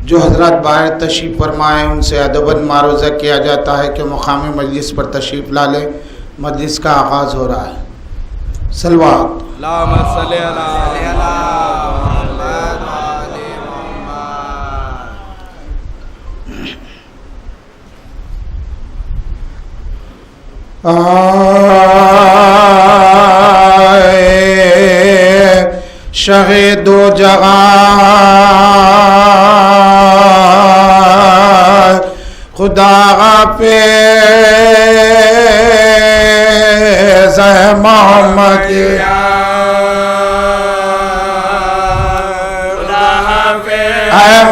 जो हजरत बाहर तशरीफ़ फरमाएँ उनसे अदबन मारूज़ा किया जाता है कि मुकामी मजलिस पर तशरीफ़ ला लें। मजलिस का आगाज़ हो रहा है। सलवात शहे दो जगह खुदा पे मोहम्मद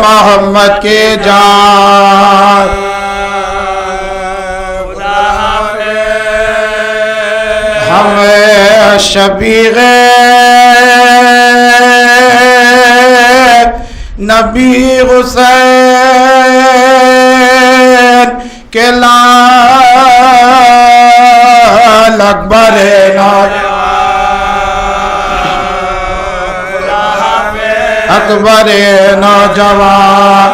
मोहम्मद के जान हमें शबीग़े नबी हुसैन के लाल अकबर अकबर नौजवान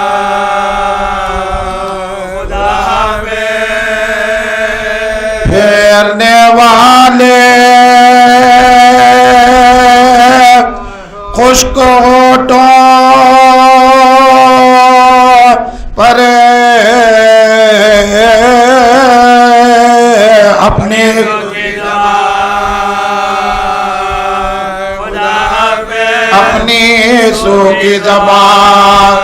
फेरने वाले खुश्क होठों पर अपने अपनी सू की ज़बान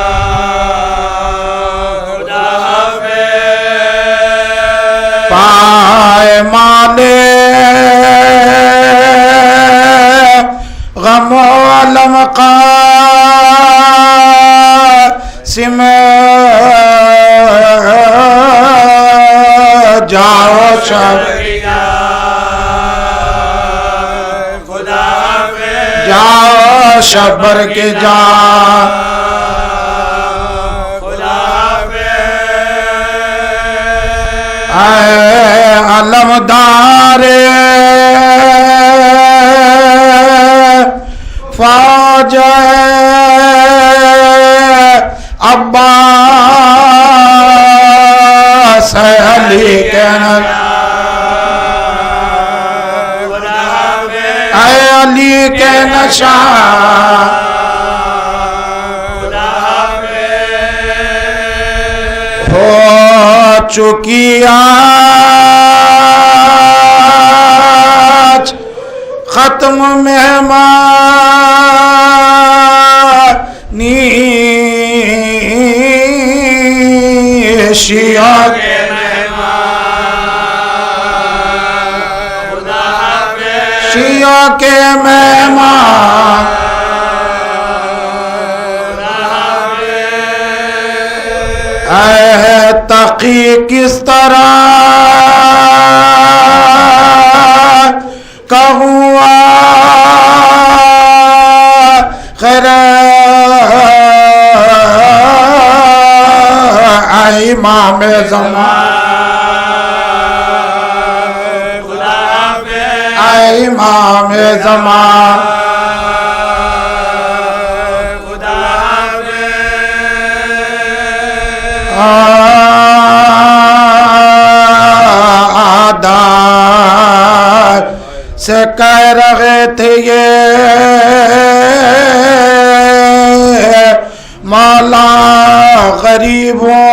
पाए माले गमो अलम कासिम जाओ शब जाओ शबर के जा अलमदारे फौज अब्बास अली के अली के नशा हो चुकी आज खत्म मेहमानी शिया के शिया के मेहमान तकी किस तरह का हुआ खैर इमाम ज़मान इमाम ज़मान से कह रहे थे ये मौला गरीबों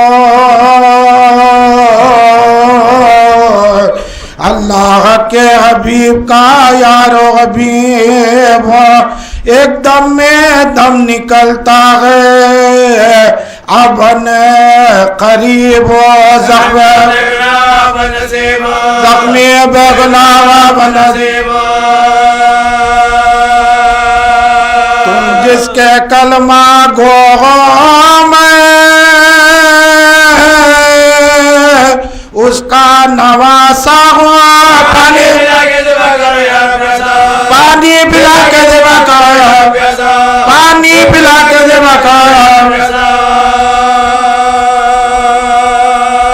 अल्लाह के हबीब का यारो हबीब एकदम में दम निकलता है अबन करीब जख्मी बेगना तुम जिसके कलमा गो में उसका नवासा हुआ पानी पिला के देवा पानी पिला के देवा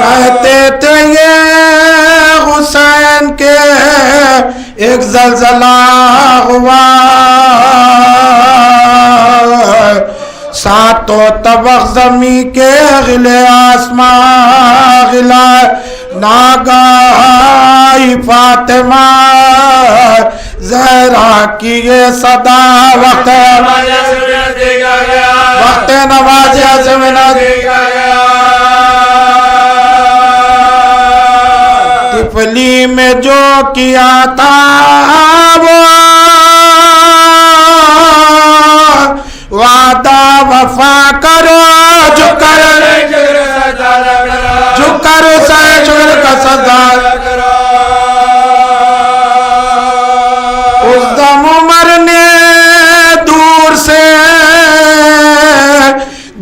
कहते थे ये हुसैन के एक जलजला हुआ 7 तो तबक जमी के गिले आसमां गिला नागाई फातिमा जहरा की ये सदा वक्त नवाज़िया से मिला तिफली में जो किया था वो वादा वफा करो जो कर जुगर का सदा उस दम उमर ने दूर से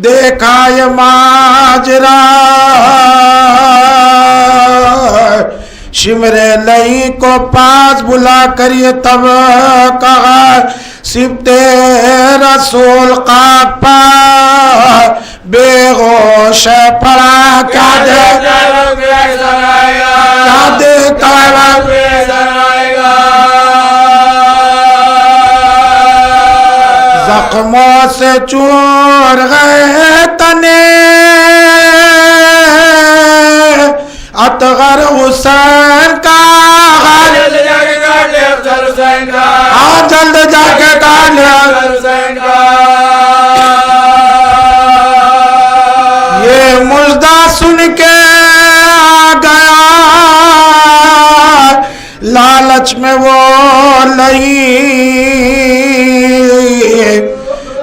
देखा ये माजरा शिमरे लई को पास बुला कर ये तब कहा सिब्ते रसूल का पा बेहोश पड़ा क्या देखता जख्मों से चूर गए तने अतगर हुसैन का जल्द जाके काट ये मुर्दा सुन के आ गया लालच में वो लई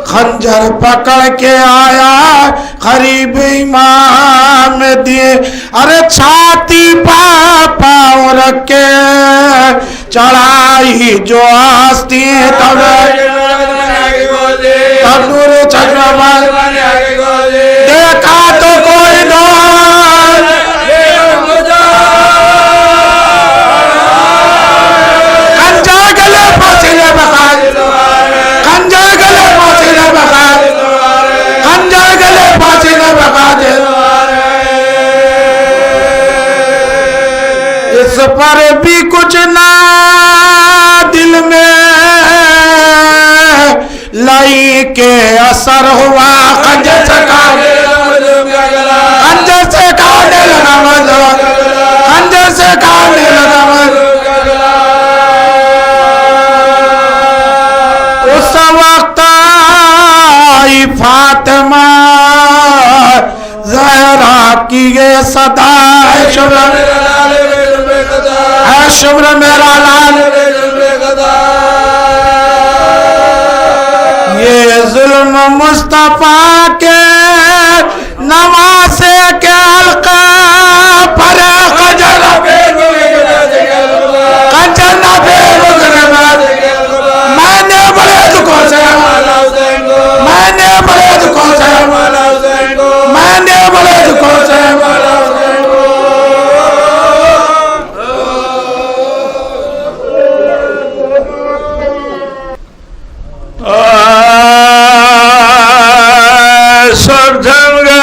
खंजर पकड़ के आया करीब इमाम दिए अरे छाती पाँव रख के चढ़ाई जो आस्ती तब नूर चक्रवाल देखा तो कोई खंजर गले पसीने बखा खंजर गले पसीने बखा खंजर गले पसीने बखा दे इस पर भी कुछ ना दिल में लाई के असर हुआ खंजर से काटने लगा खंजर से काटने लगा उस वक्त आई फातिमा ज़हरा की ये सदा है शुभ्र मेरा लाल ये जुल्म मुस्तफा के नवासे के हल्का पर खजर मैंने बड़े दुखों से मैंने बड़े दुखों से मैंने बड़े दुखों से सब थम गए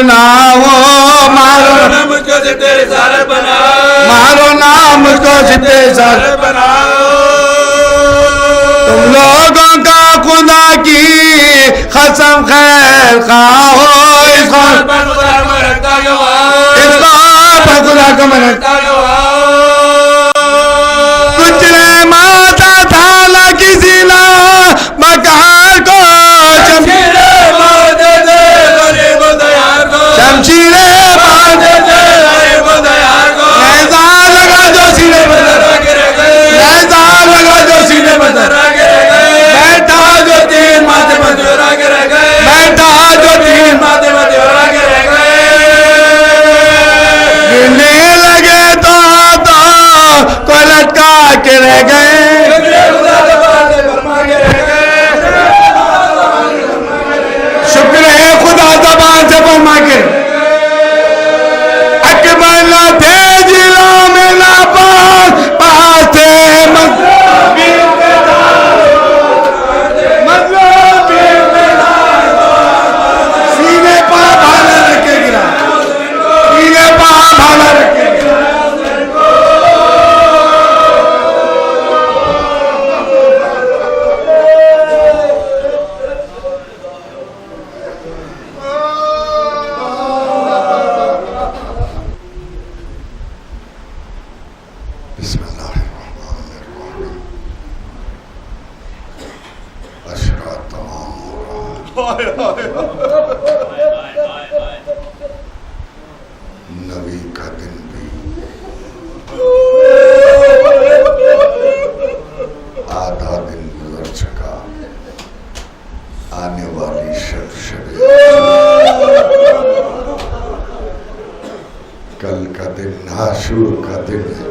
बनाओ, मारो ना मुझको सिद्दे सार बनाओ, मारो ना मुझको सिद्दे सार बनाओ। तुम लोगों का खुदा की कसम खैर खाओ, इसको खुदा को रखता गवाह, इसको खुदा को मनता कुछ ने माता था ना किसी ना मकार को, शमशीरे बांधे थे गरीब दयार को, शमशीरे बांधे थे गरीब दयार को, ऐसा लगा जो सीने पर गिर गए, ऐसा लगा जो सीने पर गिर गए, बैठा जो तीन माथे पर मजूरा गिर गए, बैठा जो तीन माथे मजूरा गिर गए। गिरने लगे तो को लटका के रह गए, शुक्र है खुदा ज़बान से फरमा के अकबर न थे जिलों में ना पास थे सीने पर भाला रखे गिरा, सीने पर भाला रखे गिरा। नबी का दिन भी आधा दिन गुजर चुका, आने वाली शब कल का दिन आशूर का दिन है।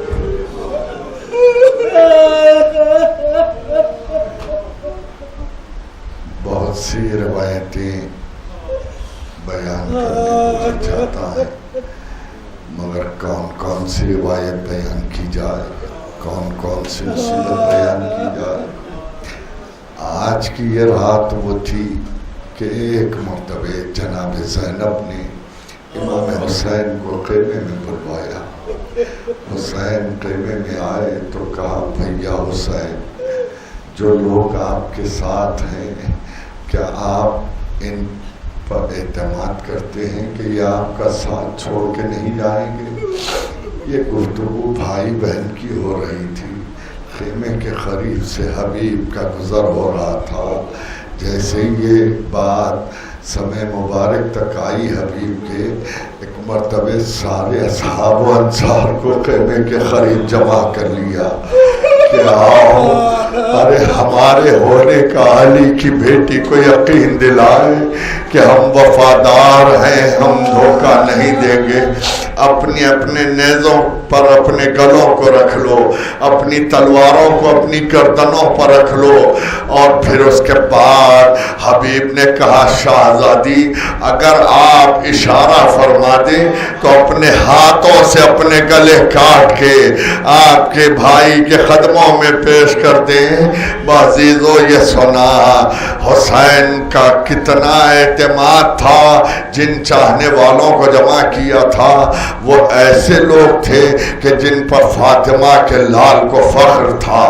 बहुत सी रवायतें बयान करने को चाहता है, मगर कौन कौन सी रिवायत बयान की जाए, कौन कौन सी मुसीबत बयान की जाए। आज की ये रात वो थी कि एक मरतबे जनाब ज़ैनब ने इमाम हुसैन को क़ैमे में बुलवाया। हुसैन क़ैमे में आए तो कहा, भैया हुसैन, जो लोग आपके साथ हैं क्या आप इन पर एतमाद करते हैं कि ये आपका साथ छोड़ के नहीं जाएंगे। ये गुफ्तगू भाई बहन की हो रही थी। खेमे के करीब से हबीब का गुज़र हो रहा था। जैसे ही ये बात समय मुबारक तक आई हबीब के, एक मरतबे सारे असहाब व अंसार को खेमे के करीब जमा कर लिया कि आओ, अरे हमारे होने का अली की बेटी को यकीन दिलाए कि हम वफादार हैं, हम धोखा नहीं देंगे। अपने अपने नेज़ों पर अपने गलों को रख लो, अपनी तलवारों को अपनी गर्दनों पर रख लो। और फिर उसके बाद हबीब ने कहा, शाहजादी अगर आप इशारा फरमा दें तो अपने हाथों से अपने गले काट के आपके भाई के कदमों में पेश कर दें। बाज़ीज़ो ये सुना हुसैन का कितना एतमाद था, जिन चाहने वालों को जमा किया था वो ऐसे लोग थे कि जिन पर फातिमा के लाल को फख्र था।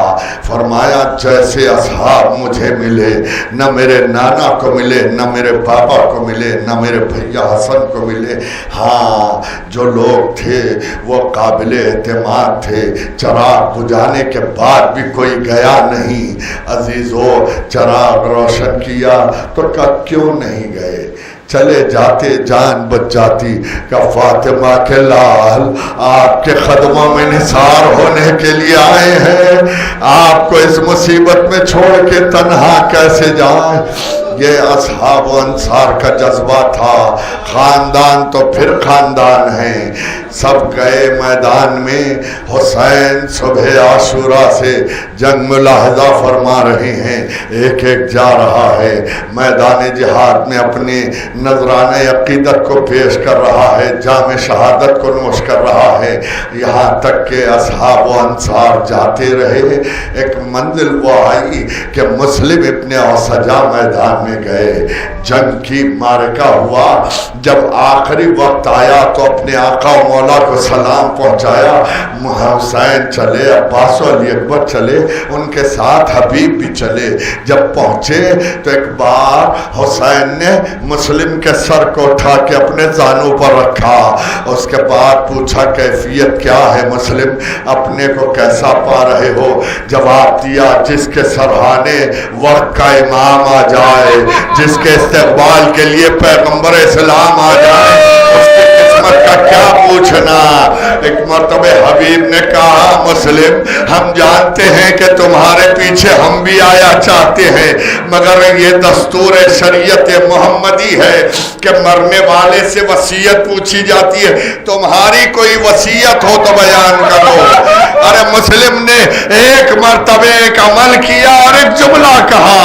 फरमाया जैसे असहाब मुझे मिले, न मेरे नाना को मिले, न मेरे पापा को मिले, न मेरे भैया हसन को मिले। हाँ, जो लोग थे वो काबिल एतमाद थे। चराग बुझाने के बाद भी कोई गया नहीं। अजीज़ो चराग रोशन किया तो क्यों नहीं गए, चले जाते जान बच जाती। का फातिमा के लाल आपके कदमों में निसार होने के लिए आए हैं, आपको इस मुसीबत में छोड़ के तन्हा कैसे जाए। ये असहाब व अंसार का जज्बा था। खानदान तो फिर खानदान है, सब गए मैदान में। हुसैन सुबह आशूरा से जंग मुलाहजा फरमा रहे हैं, एक एक जा रहा है मैदान जिहाद में अपने नजराने अकीदत को पेश कर रहा है, जाम शहादत को नोश कर रहा है। यहाँ तक के असहाब व अंसार जाते रहे। एक मंजिल वो आई कि मुस्लिम इब्ने औसजा मैदान में गए। जंग की मारका हुआ। जब आखिरी वक्त आया तो अपने आका मौला को सलाम पहुंचाया। हुसैन चले, अब्बास अली अकबर चले, उनके साथ हबीब भी चले। जब पहुंचे तो एक बार हुसैन ने मुस्लिम के सर को उठा के अपने जानू पर रखा। उसके बाद पूछा कैफियत क्या है मुस्लिम, अपने को कैसा पा रहे हो? जवाब दिया, जिसके सरहाने वक्त का इमाम आ जाए, जिसके इस्तेकबाल के लिए पैगंबर इस्लाम आ जाए, उसकी किस्मत का क्या पूछना। एक मर्तबे हबीब ने कहा, मुस्लिम हम जानते हैं कि तुम्हारे पीछे हम भी आया चाहते हैं, मगर ये दस्तूर शरीयत मोहम्मदी है कि मरने वाले से वसीयत पूछी जाती है। तुम्हारी कोई वसीयत हो तो बयान करो। अरे मुस्लिम ने एक मर्तबे एक अमल किया और एक जुमला कहा।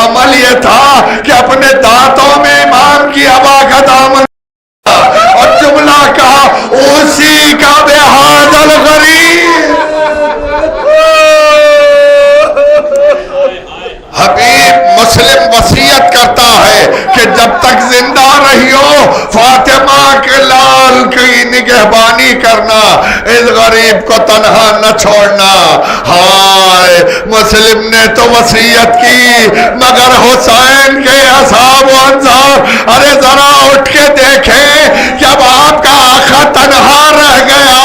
अमल ये था कि अपने दांतों में इमाम की हवा का दामन, और जुमला कहा उसी का बेहादल गरीब। हबीब मुस्लिम वसीयत करता है कि जब तक जिंदा रही हो फातिमा के लाल की निगहबानी करना, इस गरीब को तन्हा न छोड़ना। हाय मुस्लिम ने तो वसीयत की, मगर हुसैन के असहाब व अंसार, अरे जरा उठ के देखें कि अब आपका आका तन्हा रह गया,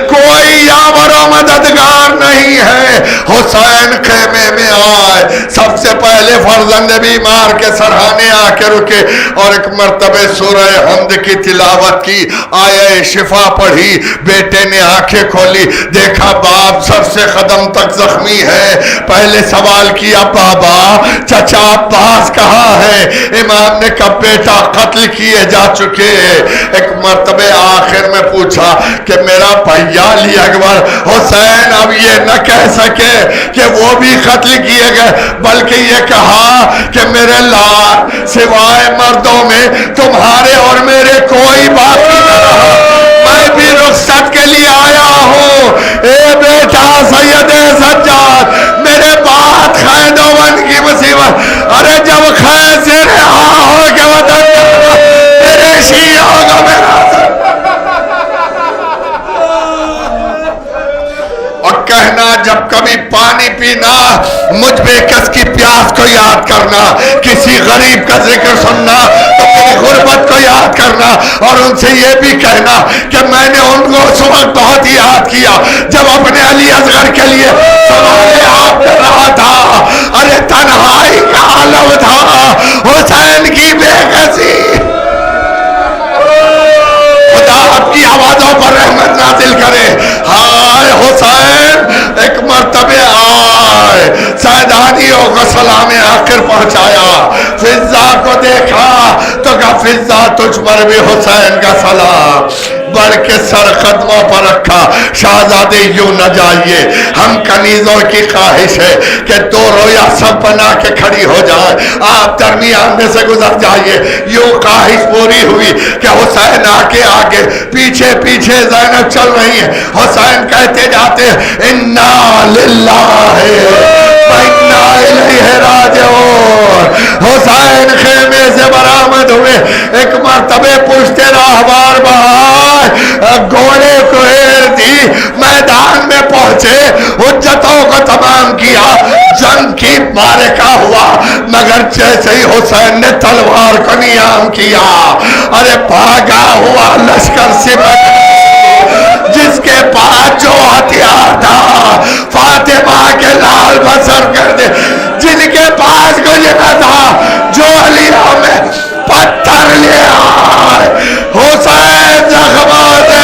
कोई यावर मददगार नहीं है। हुसैन खेमे में आए, सबसे पहले फर्जंद बीमार के सरहाने आके रुके और एक मर्तबे सूरह हम्द की तिलावत की, आये शिफा पढ़ी। बेटे ने आंखें खोली, देखा बाप सर से कदम तक जख्मी है। पहले सवाल किया, बाबा चचा अब्बास कहाँ है? इमाम ने कहा बेटा कत्ल किए जा चुके। एक मर्तबे आखिर में पूछा कि मेरा भैया अली अकबर हुसैन अब ये न कह सके कि वो भी कत्ल किए गए, बल्कि ये कहा कि मेरे लाल सिवाय मर्दों में तुम्हारे और मेरे कोई बाकी न रहा, मैं भी रुखसत के लिए आया हूँ। ए बेटा सैयद सज्जाद, मेरे बात खैदोवन की मुसीबत, अरे जब खैर से रहा हो के वतन मेरे शियों का मेरा कहना, जब कभी पानी पीना मुझ बेकस की प्यास को याद करना, किसी गरीब का जिक्र सुनना तो मेरी गुर्बत को याद करना, और उनसे ये भी कहना कि मैंने उनको उस वक्त बहुत याद किया जब अपने अली असगर के लिए सवाल आप कर रहा था। अरे तन्हाई का आलम था, हुसैन की बेकसी। खुदा आपकी आवाजों पर रहमत नाजिल करे। हाय हुसैन एक मर्तबे आए, सैदानियों को सलाम आखिर पहुंचाया। फिजा को देखा तो कहा फिजा तुझ पर भी हुसैन का सलाम। बढ़ के सर कदमों पर रखा, शाहजादे यूं न जाइए, हम कनीजों की ख्वाहिश है कि दो रोया सब बना के खड़ी हो जाए, आप दरमियान में से गुजर जाइए। यूं ख्वाहिश पूरी हुई कि हुसैन आके आगे, पीछे पीछे ज़ैनब चल रही है। हुसैन कहते जाते इन्ना लिल्लाहि व इन्ना इलैहि राजिऊन। हुसैन खेमे से बरामद हुए। एक मर्तबे पूछते राहबार बहार घोड़े को हेर दी, मैदान में पहुंचे, हुज्जतों को तमाम किया, जंग की मारका हुआ, मगर जैसे ही हुसैन ने तलवार को नियाम किया, अरे भागा हुआ लश्कर सिमट, जिसके पास जो हथियार था फातिमा के लाल बसर कर दे, जिनके पास कुछ न था, जो अलिया में पत्थर ले आए, हुसैन जख्मों से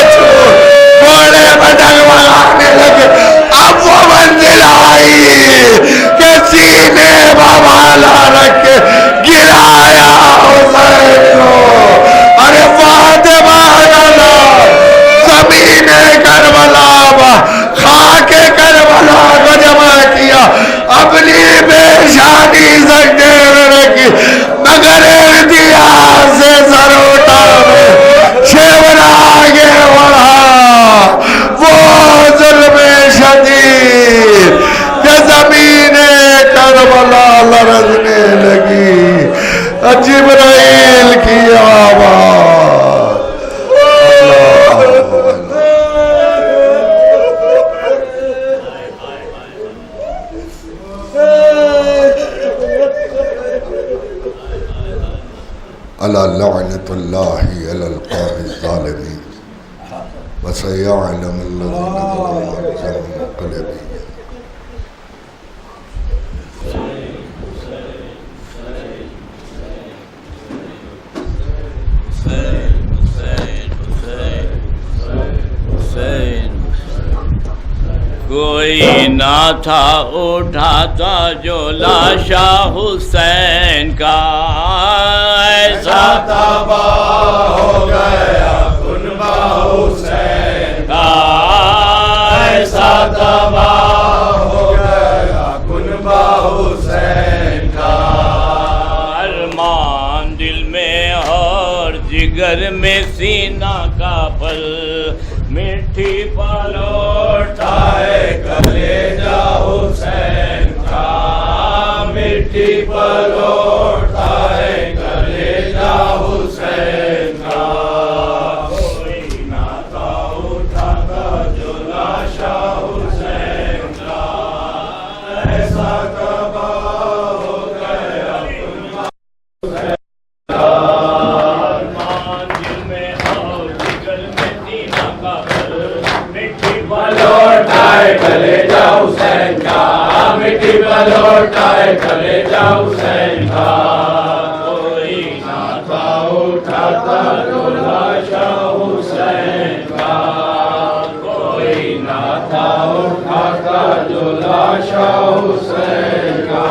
घोड़े में डगमगाने लगे। अब वो मंजिल आई कि सीने बाबाला रख के गिराया हुसैन को। अरे फातिमा का नाम जिब्राइल की आवाज। अला लअनतुल्लाहि अलल कौमिज़ ज़ालिमीन व सयअलमुल लज़ीना ज़लमू। कोई ना था उठाता जो लाशा हुसैन का, ऐसा तबाह हो गया कुनबा हुसैन का, ऐसा तबाह हो गया कुनबा हुसैन का। अरमान दिल में और जिगर में सीना का पल, मिट्टी पलौटा है कलेजा हुसैन का, मिट्टी पलौटा है कलेजा हुसैन का। कोई ना था उठाता जो लाशा हुसैन का, ऐसा तबाह हो गया हुसैन का। लौटाए कलेजा हुसैन का, मिट्टी पर लौटाए कलेजा हुसैन का। कोई ना था उठाता जो लाशा हुसैन का, कोई ना था उठाता जो लाशा हुसैन का।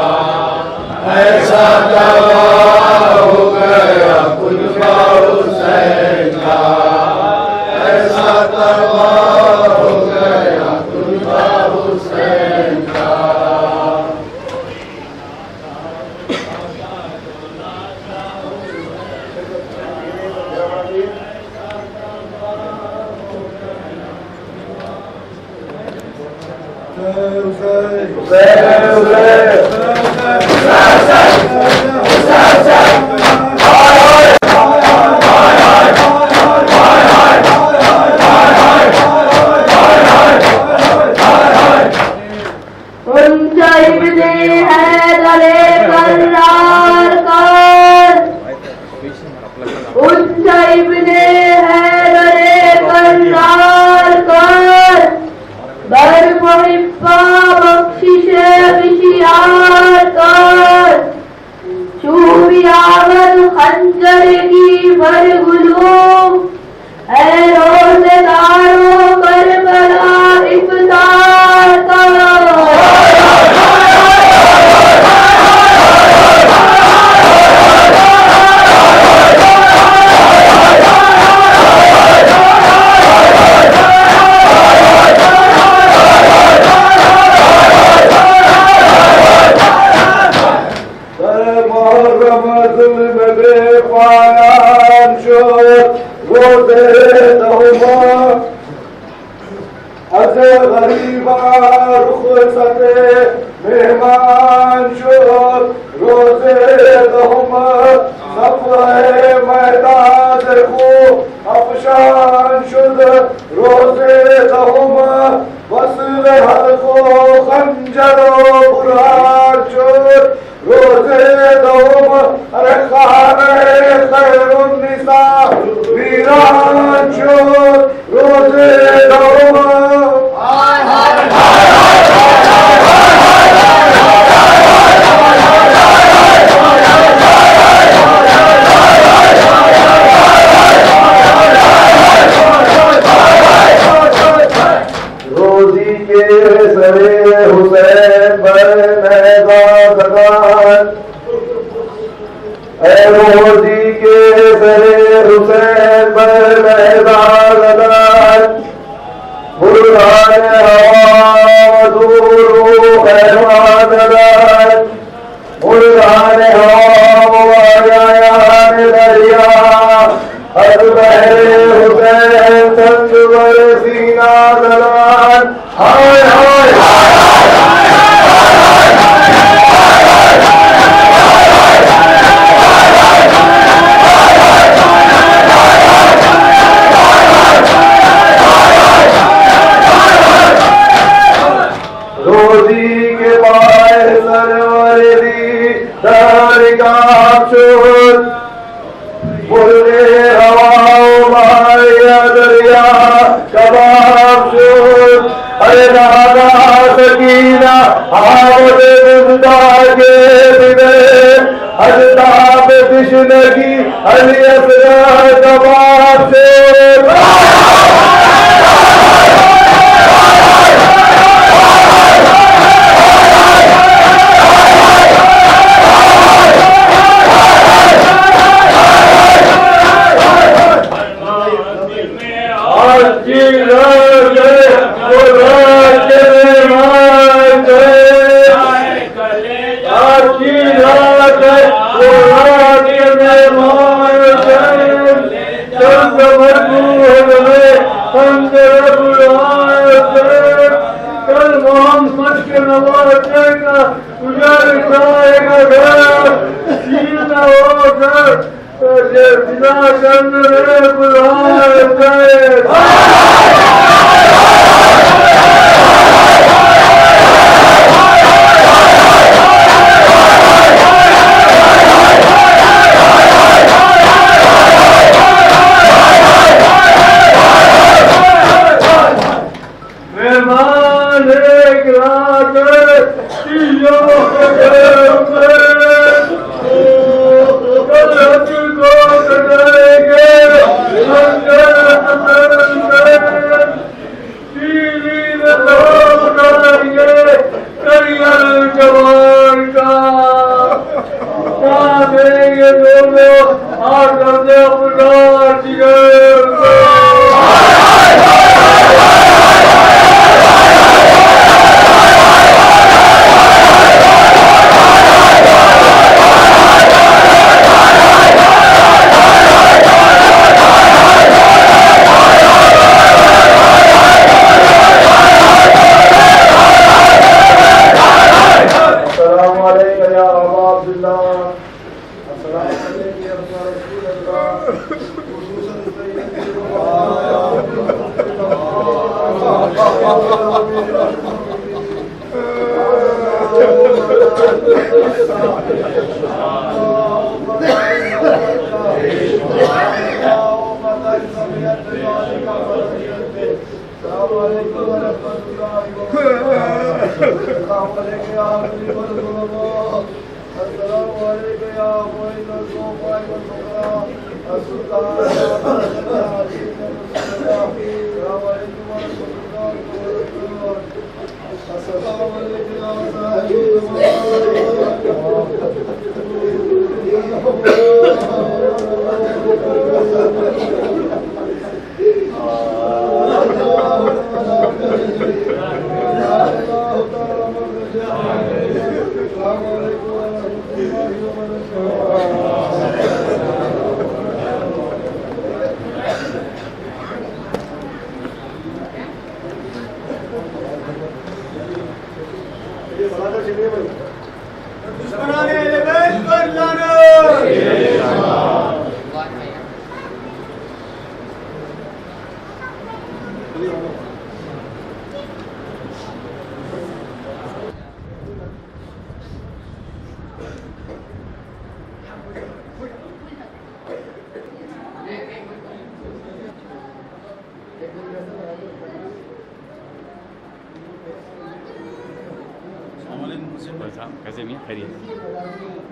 ऐसा तबाह हो गया कुनबा हुसैन का, ऐसा तबाह हो गया कुनबा हुसैन का। हजदाब बिशनगी अली असगर जवाब से कैसे मियाँ खैरियत